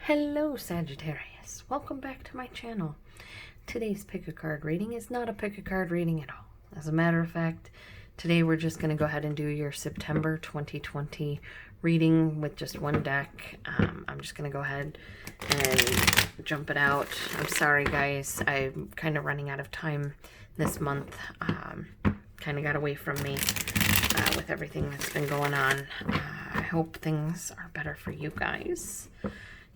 Hello Sagittarius, welcome back to my channel. Today's pick a card reading is not a pick a card reading at all. As a matter of fact, today we're just going to go ahead and do your September 2020 reading with just one deck. I'm just going to go ahead and jump it out. I'm sorry guys, I'm kind of running out of time this month. Kind of got away from me with everything that's been going on. I hope things are better for you guys.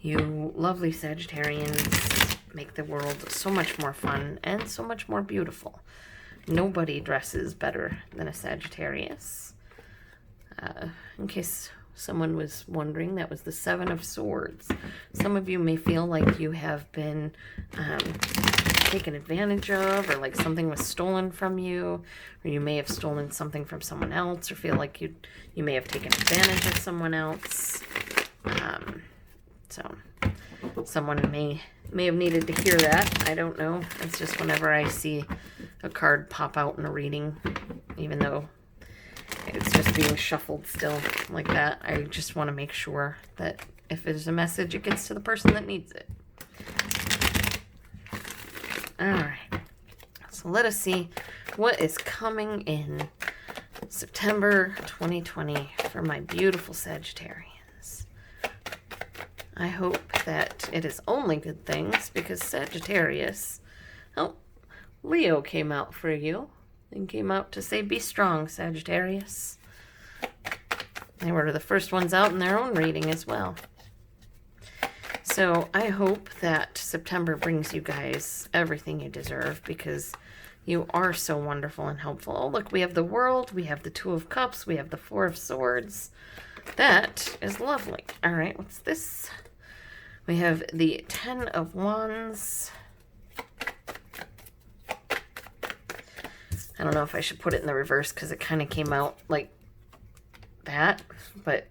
You lovely Sagittarians make the world so much more fun and so much more beautiful. Nobody dresses better than a Sagittarius. In case someone was wondering, that was the Seven of Swords. Some of you may feel like you have been taken advantage of, or like something was stolen from you, or you may have stolen something from someone else, or feel like you may have taken advantage of someone else. So someone may have needed to hear that. I don't know. It's just whenever I see a card pop out in a reading, even though it's just being shuffled still like that, I just want to make sure that if there's a message, it gets to the person that needs it. All right. So let us see what is coming in September 2020 for my beautiful Sagittarians. I hope that it is only good things, because Sagittarius, oh, Leo came out for you and came out to say, be strong, Sagittarius. They were the first ones out in their own reading as well. So I hope that September brings you guys everything you deserve, because you are so wonderful and helpful. Oh, look, we have the World, we have the Two of Cups, we have the Four of Swords. That is lovely. All right, what's this? We have the Ten of Wands. I don't know if I should put it in the reverse because it kind of came out like that, but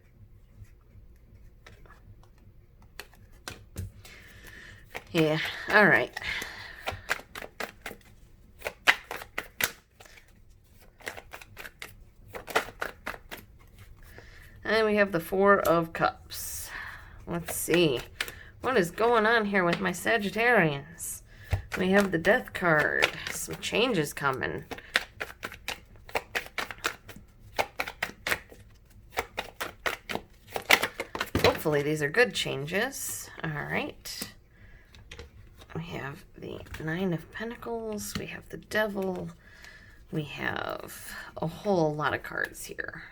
yeah, all right. And we have the Four of Cups. Let's see. What is going on here with my Sagittarians? We have the Death card. Some changes coming. Hopefully these are good changes. All right. We have the Nine of Pentacles. We have the Devil. We have a whole lot of cards here.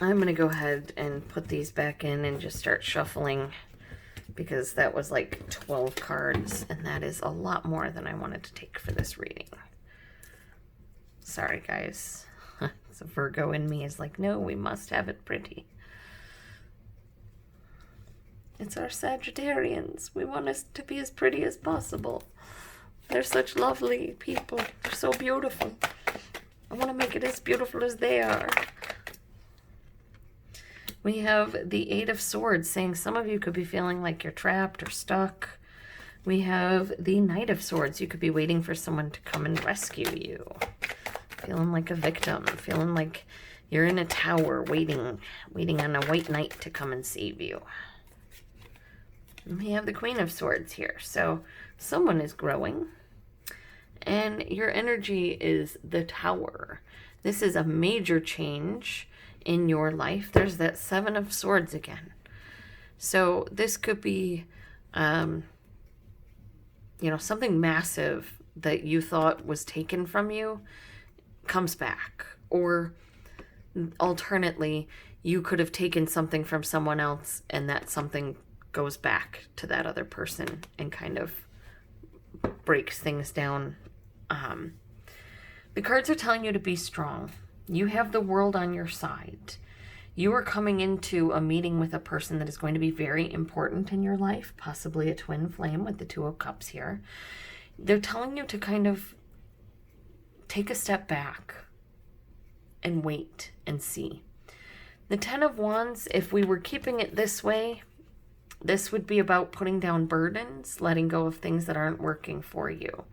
I'm going to go ahead and put these back in and just start shuffling, because that was like 12 cards, and that is a lot more than I wanted to take for this reading. Sorry, guys. So Virgo in me is like, no, we must have it pretty. It's our Sagittarians. We want us to be as pretty as possible. They're such lovely people. They're so beautiful. I want to make it as beautiful as they are. We have the Eight of Swords, saying some of you could be feeling like you're trapped or stuck. We have the Knight of Swords. You could be waiting for someone to come and rescue you. Feeling like a victim. Feeling like you're in a tower waiting on a white knight to come and save you. And we have the Queen of Swords here. So someone is growing. And your energy is the Tower. This is a major change in your life. There's that Seven of Swords again. So this could be, something massive that you thought was taken from you comes back. Or alternately, you could have taken something from someone else and that something goes back to that other person and kind of breaks things down. The cards are telling you to be strong. You have the world on your side. You are coming into a meeting with a person that is going to be very important in your life, possibly a twin flame with the Two of Cups here. They're telling you to kind of take a step back and wait and see. The Ten of Wands, if we were keeping it this way, this would be about putting down burdens, letting go of things that aren't working for you.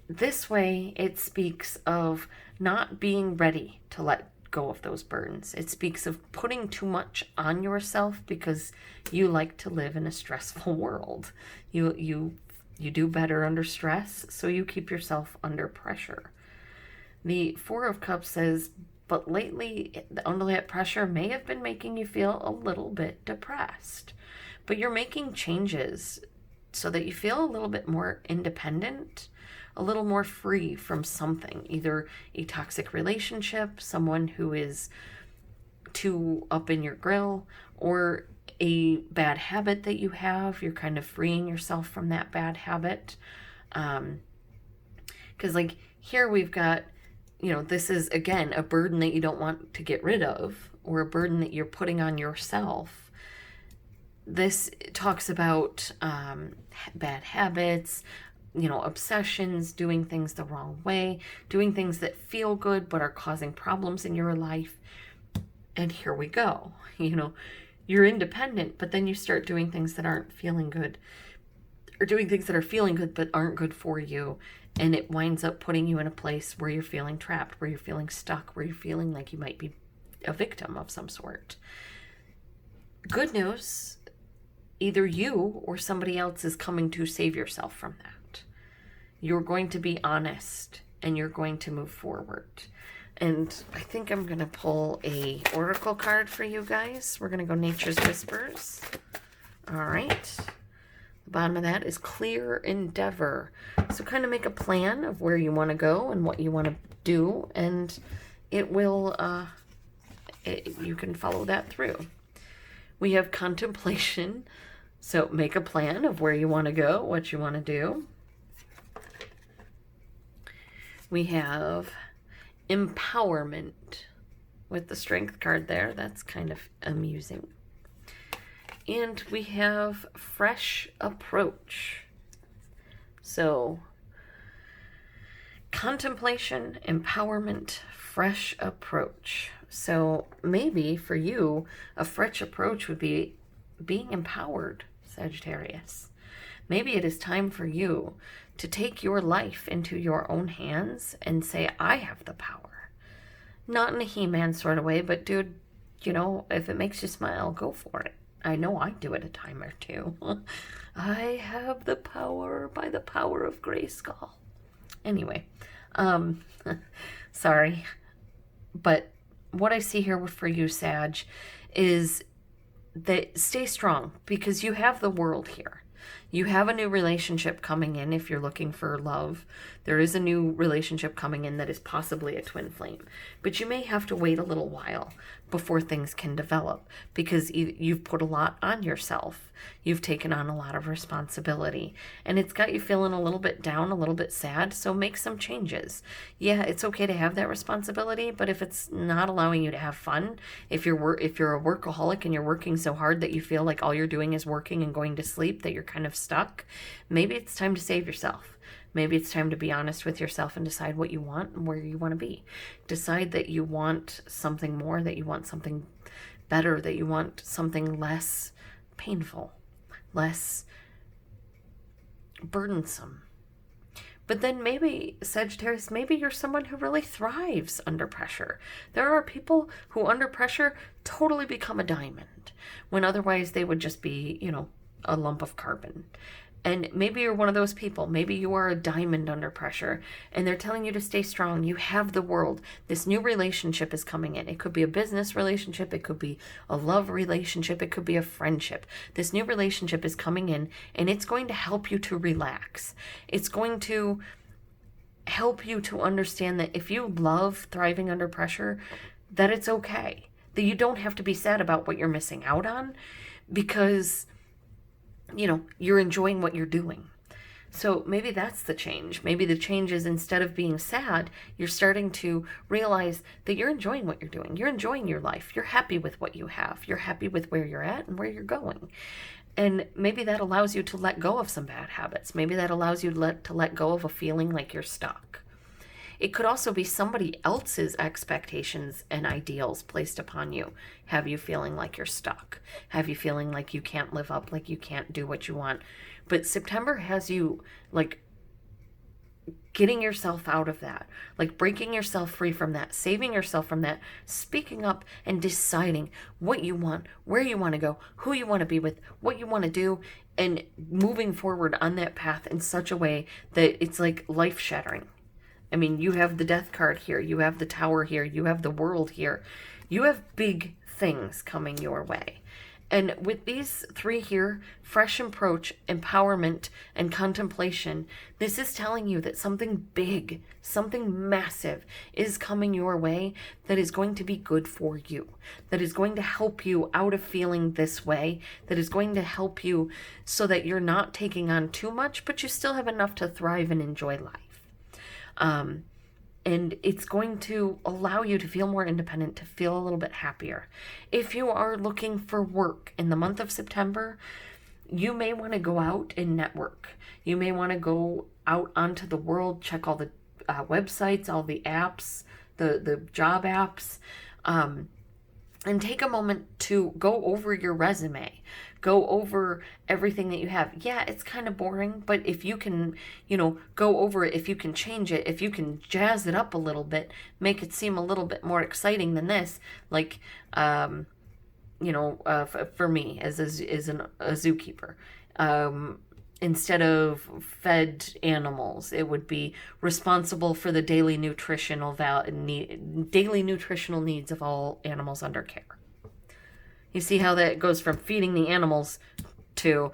This way, it speaks of not being ready to let go of those burdens. It speaks of putting too much on yourself because you like to live in a stressful world. You do better under stress, so you keep yourself under pressure. The Four of Cups says, but lately, under that pressure may have been making you feel a little bit depressed. But you're making changes so that you feel a little bit more independent, a little more free from something, either a toxic relationship, someone who is too up in your grill, or a bad habit that you have. You're kind of freeing yourself from that bad habit. Because like here we've got, this is again a burden that you don't want to get rid of, or a burden that you're putting on yourself. This talks about bad habits, obsessions, doing things the wrong way, doing things that feel good but are causing problems in your life. And here we go. You're independent, but then you start doing things that aren't feeling good, or doing things that are feeling good but aren't good for you. And it winds up putting you in a place where you're feeling trapped, where you're feeling stuck, where you're feeling like you might be a victim of some sort. Good news, either you or somebody else is coming to save yourself from that. You're going to be honest and you're going to move forward. And I think I'm going to pull a oracle card for you guys. We're going to go Nature's Whispers. All right. The bottom of that is clear endeavor. So kind of make a plan of where you want to go and what you want to do, and it will, you can follow that through. We have contemplation. So make a plan of where you want to go, what you want to do. We have empowerment with the Strength card there. That's kind of amusing. And we have fresh approach. So contemplation, empowerment, fresh approach. So maybe for you, a fresh approach would be being empowered, Sagittarius. Maybe it is time for you to take your life into your own hands and say, I have the power. Not in a He-Man sort of way, but dude, if it makes you smile, go for it. I know I do it a time or two. I have the power by the power of Grayskull. Anyway, sorry. But what I see here for you, Sag, is that stay strong, because you have the world here. You have a new relationship coming in if you're looking for love. There is a new relationship coming in that is possibly a twin flame. But you may have to wait a little while before things can develop, because you've put a lot on yourself. You've taken on a lot of responsibility, and it's got you feeling a little bit down, a little bit sad. So make some changes. Yeah, it's okay to have that responsibility, but if it's not allowing you to have fun, if you're a workaholic and you're working so hard that you feel like all you're doing is working and going to sleep, that you're kind of stuck, maybe it's time to save yourself. Maybe it's time to be honest with yourself and decide what you want and where you want to be. Decide that you want something more, that you want something better, that you want something less painful, less burdensome. But then maybe, Sagittarius, maybe you're someone who really thrives under pressure. There are people who under pressure totally become a diamond, when otherwise they would just be, a lump of carbon. And maybe you're one of those people. Maybe you are a diamond under pressure, and they're telling you to stay strong. You have the world. This new relationship is coming in. It could be a business relationship. It could be a love relationship. It could be a friendship. This new relationship is coming in, and it's going to help you to relax. It's going to help you to understand that if you love thriving under pressure, that it's okay. That you don't have to be sad about what you're missing out on, because you're enjoying what you're doing. So maybe that's the change. Maybe the change is, instead of being sad, you're starting to realize that you're enjoying what you're doing. You're enjoying your life. You're happy with what you have. You're happy with where you're at and where you're going. And maybe that allows you to let go of some bad habits. Maybe that allows you to let go of a feeling like you're stuck. It could also be somebody else's expectations and ideals placed upon you. Have you feeling like you're stuck? Have you feeling like you can't live up, like you can't do what you want? But September has you getting yourself out of that, like breaking yourself free from that, saving yourself from that, speaking up and deciding what you want, where you want to go, who you want to be with, what you want to do, and moving forward on that path in such a way that it's like life shattering. I mean, you have the death card here, you have the tower here, you have the world here. You have big things coming your way. And with these three here, fresh approach, empowerment, and contemplation, this is telling you that something big, something massive is coming your way that is going to be good for you, that is going to help you out of feeling this way, that is going to help you so that you're not taking on too much, but you still have enough to thrive and enjoy life. And it's going to allow you to feel more independent, to feel a little bit happier. If you are looking for work in the month of September, you may want to go out and network. You may want to go out onto the world, check all the websites, all the apps, the job apps, and take a moment to go over your resume, go over everything that you have. Yeah, it's kind of boring, but if you can, go over it, if you can change it, if you can jazz it up a little bit, make it seem a little bit more exciting than this, like, for me as a zookeeper, instead of fed animals, it would be responsible for the daily nutritional needs of all animals under care. You see how that goes from feeding the animals to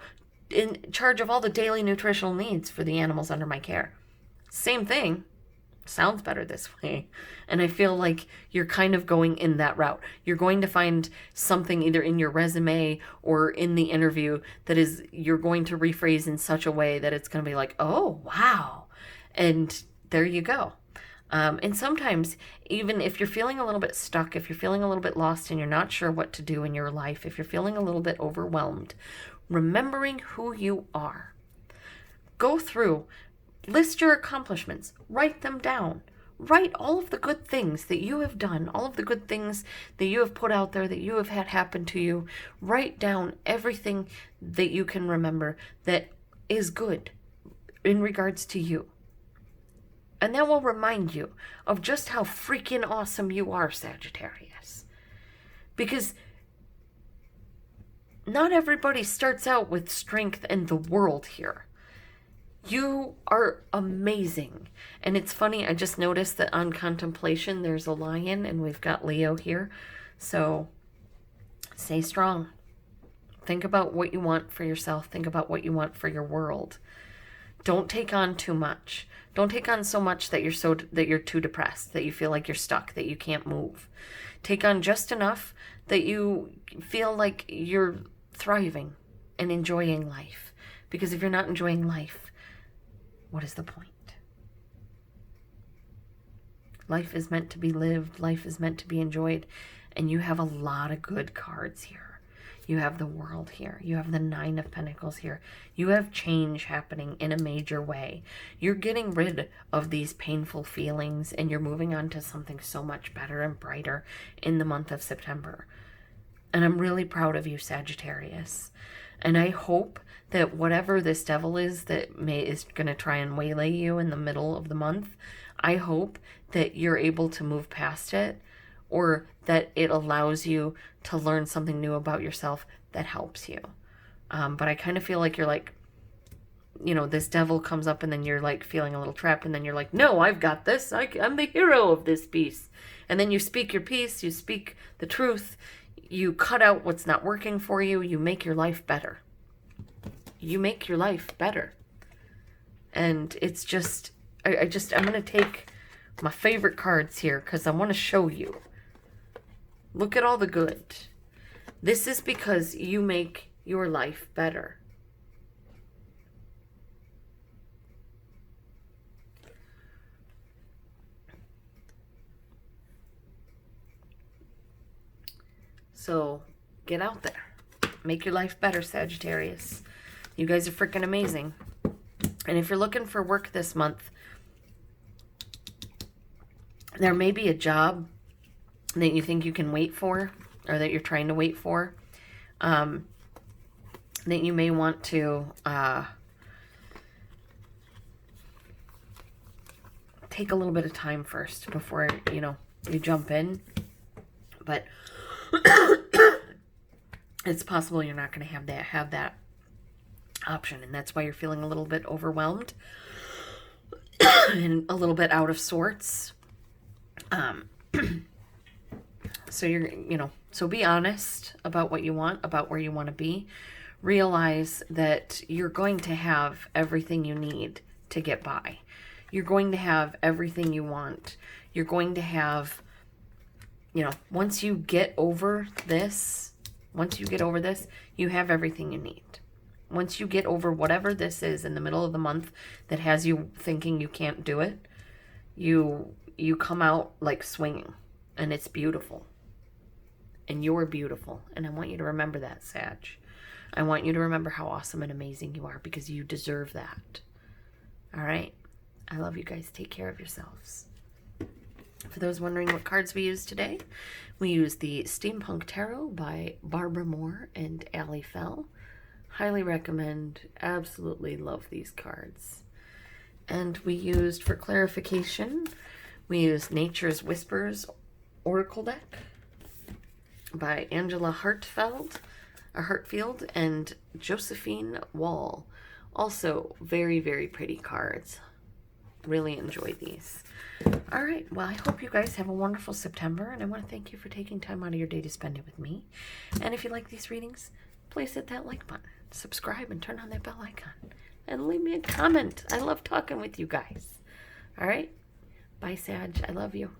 in charge of all the daily nutritional needs for the animals under my care. Same thing. Sounds better this way. And I feel like you're kind of going in that route. You're going to find something either in your resume or in the interview that is, you're going to rephrase in such a way that it's going to be like, oh, wow. And there you go. And sometimes, even if you're feeling a little bit stuck, if you're feeling a little bit lost and you're not sure what to do in your life, if you're feeling a little bit overwhelmed, remembering who you are. Go through, list your accomplishments, write them down. Write all of the good things that you have done, all of the good things that you have put out there, that you have had happen to you. Write down everything that you can remember that is good in regards to you. And that will remind you of just how freaking awesome you are, Sagittarius. Because not everybody starts out with strength and the world here. You are amazing. And it's funny, I just noticed that on contemplation there's a lion and we've got Leo here. So stay strong. Think about what you want for yourself. Think about what you want for your world. Don't take on too much. Don't take on so much that you're too depressed, that you feel like you're stuck, that you can't move. Take on just enough that you feel like you're thriving and enjoying life. Because if you're not enjoying life, what is the point? Life is meant to be lived. Life is meant to be enjoyed. And you have a lot of good cards here. You have the world here. You have the 9 of Pentacles here. You have change happening in a major way. You're getting rid of these painful feelings and you're moving on to something so much better and brighter in the month of September. And I'm really proud of you, Sagittarius. And I hope that whatever this devil is that is going to try and waylay you in the middle of the month, I hope that you're able to move past it, or that it allows you to learn something new about yourself that helps you. But I kind of feel like you're like, this devil comes up and then you're like feeling a little trapped and then you're like, no, I've got this. I'm the hero of this piece. And then you speak your piece, you speak the truth, you cut out what's not working for you, you make your life better. You make your life better. And it's just, I'm going to take my favorite cards here because I want to show you. Look at all the good. This is because you make your life better. So get out there. Make your life better, Sagittarius. You guys are freaking amazing. And if you're looking for work this month, there may be a job that you think you can wait for, or that you're trying to wait for, that you may want to take a little bit of time first before, you know, you jump in. But it's possible you're not going to have that option, and that's why you're feeling a little bit overwhelmed and a little bit out of sorts. So so be honest about what you want, about where you want to be. Realize that you're going to have everything you need to get by. You're going to have everything you want. You're going to have, you know, once you get over this, you have everything you need. Once you get over whatever this is in the middle of the month that has you thinking you can't do it, you come out like swinging, and it's beautiful. And you're beautiful. And I want you to remember that, Sag. I want you to remember how awesome and amazing you are, because you deserve that. All right? I love you guys. Take care of yourselves. For those wondering what cards we used today, we used the Steampunk Tarot by Barbara Moore and Allie Fell. Highly recommend. Absolutely love these cards. And we used, for clarification, we used Nature's Whispers Oracle deck by Angela Hartfield and Josephine Wall. Also very, very pretty cards. Really enjoyed these. All right. Well, I hope you guys have a wonderful September, and I want to thank you for taking time out of your day to spend it with me. And if you like these readings, please hit that like button, subscribe, and turn on that bell icon, and leave me a comment. I love talking with you guys. All right. Bye, Sag. I love you.